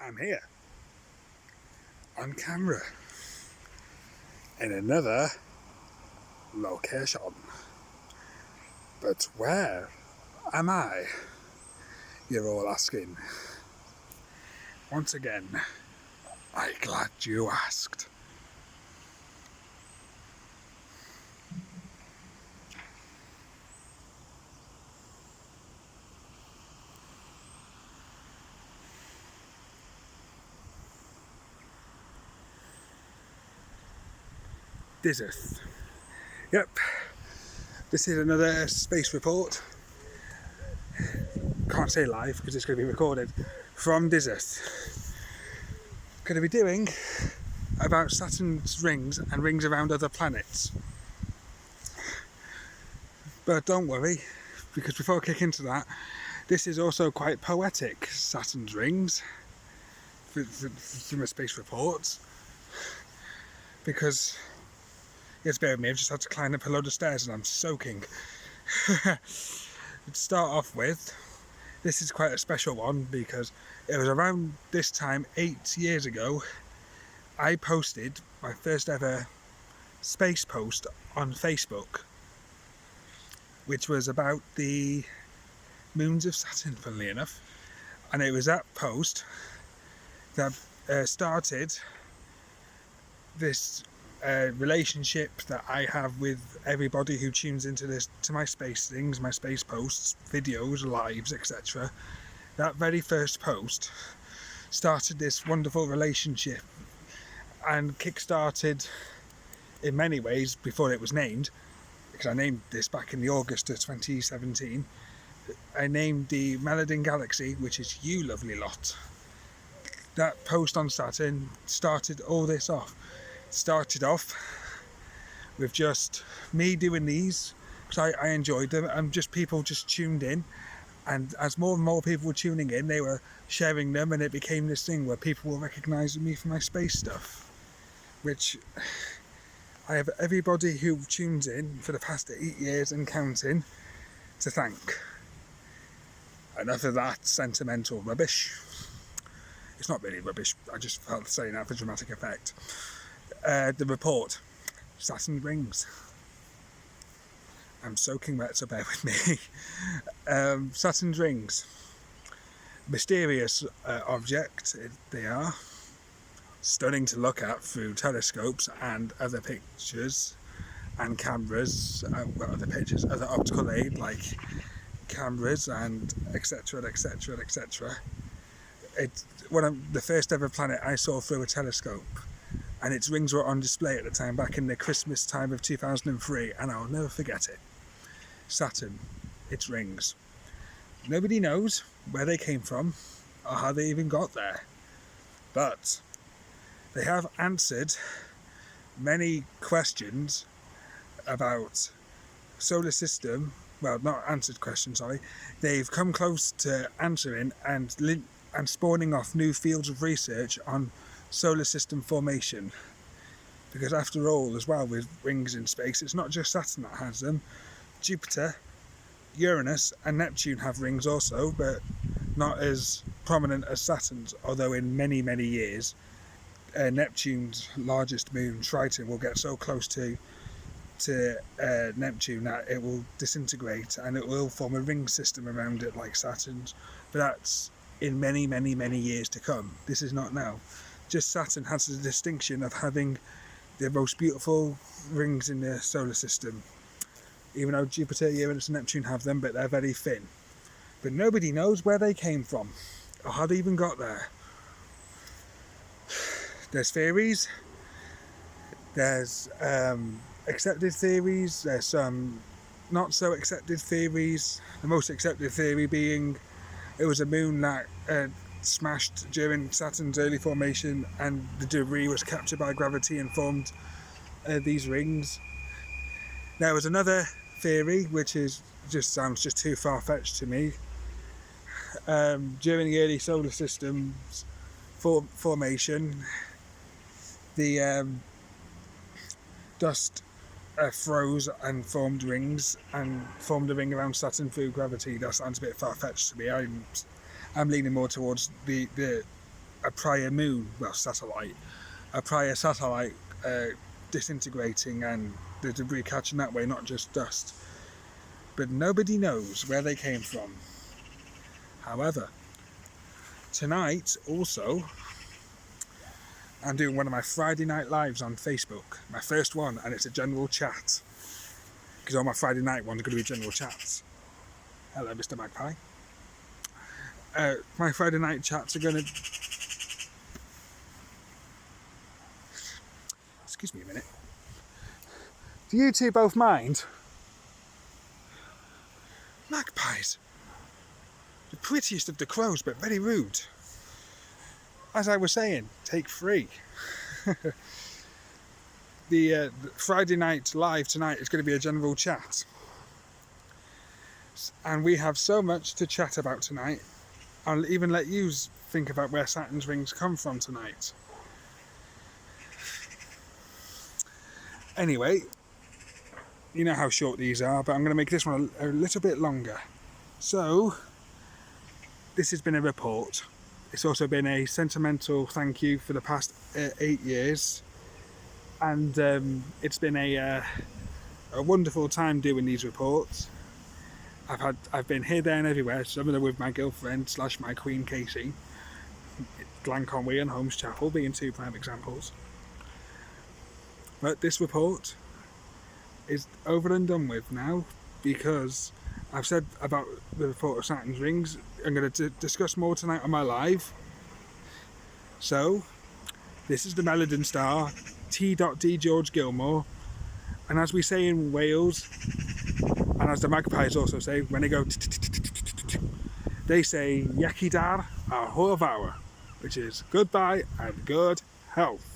I'm here on camera in another location. But where am I? You're all asking. Once again, I'm glad you asked. Dyserth. Yep, this is another space report. Can't say live because it's going to be recorded from Dyserth. Going to be doing about Saturn's rings and rings around other planets. But don't worry, because before I kick into that, this is also quite poetic, Saturn's rings, from a space report. Because, yes, bear with me, I've just had to climb up a load of stairs and I'm soaking. To start off with, this is quite a special one because it was around this time 8 years ago I posted my first ever space post on Facebook, which was about the moons of Saturn, funnily enough. And it was that post that started this relationship that I have with everybody who tunes into this, to my space things, my space posts, videos, lives, etc. That very first post started this wonderful relationship and kick-started in many ways before it was named, because I named this back in the August of 2017. I named the Melodin Galaxy, which is you lovely lot. That post on Saturn started all this off. Started off with just me doing these because I enjoyed them, and just people just tuned in, and as more and more people were tuning in, they were sharing them, and it became this thing where people were recognising me for my space stuff, which I have everybody who tunes in for the past 8 years and counting to thank. Enough of that sentimental rubbish. It's not really rubbish, I just felt saying that for dramatic effect. The report, Saturns Rings. I'm soaking wet, so bear with me. Saturns Rings. Mysterious object, they are. Stunning to look at through telescopes and other pictures and cameras, other optical aid like cameras and etc. etc. etc. It's one of the first ever planet I saw through a telescope, and its rings were on display at the time back in the Christmas time of 2003, and I'll never forget it. Saturn, its rings. Nobody knows where they came from or how they even got there, but they have answered many questions about solar system. Well, not answered questions, sorry. They've come close to answering and spawning off new fields of research on solar system formation. Because after all, as well, with rings in space, it's not just Saturn that has them. Jupiter, Uranus and Neptune have rings also, but not as prominent as Saturn's, although in many, many years Neptune's largest moon, Triton, will get so close to Neptune that it will disintegrate and it will form a ring system around it like Saturn's, but that's in many, many, many years to come. This is not now. Just Saturn has the distinction of having the most beautiful rings in the solar system, even though Jupiter, Uranus and Neptune have them, but they're very thin. But nobody knows where they came from or how they even got there. There's theories, there's accepted theories, there's some not so accepted theories. The most accepted theory being it was a moon that smashed during Saturn's early formation, and the debris was captured by gravity and formed these rings. There was another theory which sounds just too far-fetched to me. During the early solar system's formation, the dust froze and formed rings and formed a ring around Saturn through gravity. That sounds a bit far-fetched to me. I'm leaning more towards the a prior moon, well, satellite, a prior satellite disintegrating and the debris catching that way, not just dust. But nobody knows where they came from. However, tonight also, I'm doing one of my Friday night lives on Facebook, my first one, and it's a general chat. Because all my Friday night ones are going to be general chats. Hello, Mr. Magpie. My Friday night chats are going to... Excuse me a minute. Do you two both mind? Magpies. The prettiest of the crows, but very rude. As I was saying, take 3. The Friday night live tonight is going to be a general chat. And we have so much to chat about tonight. I'll even let you think about where Saturn's rings come from tonight. Anyway, you know how short these are, but I'm going to make this one a little bit longer. So, this has been a report. It's also been a sentimental thank you for the past 8 years. And it's been a wonderful time doing these reports. I've been here, there and everywhere, some of them with my girlfriend / my queen Casey, Glanconwy and Holmes Chapel being 2 prime examples. But this report is over and done with now, because I've said about the report of Saturn's Rings. I'm going to discuss more tonight on my live. So, this is the Melodin Star, T.D. George Gilmore, and as we say in Wales, and as the Magpies also say, when they go they say Yaki Dar a Hwyl Fawr, which is goodbye and good health.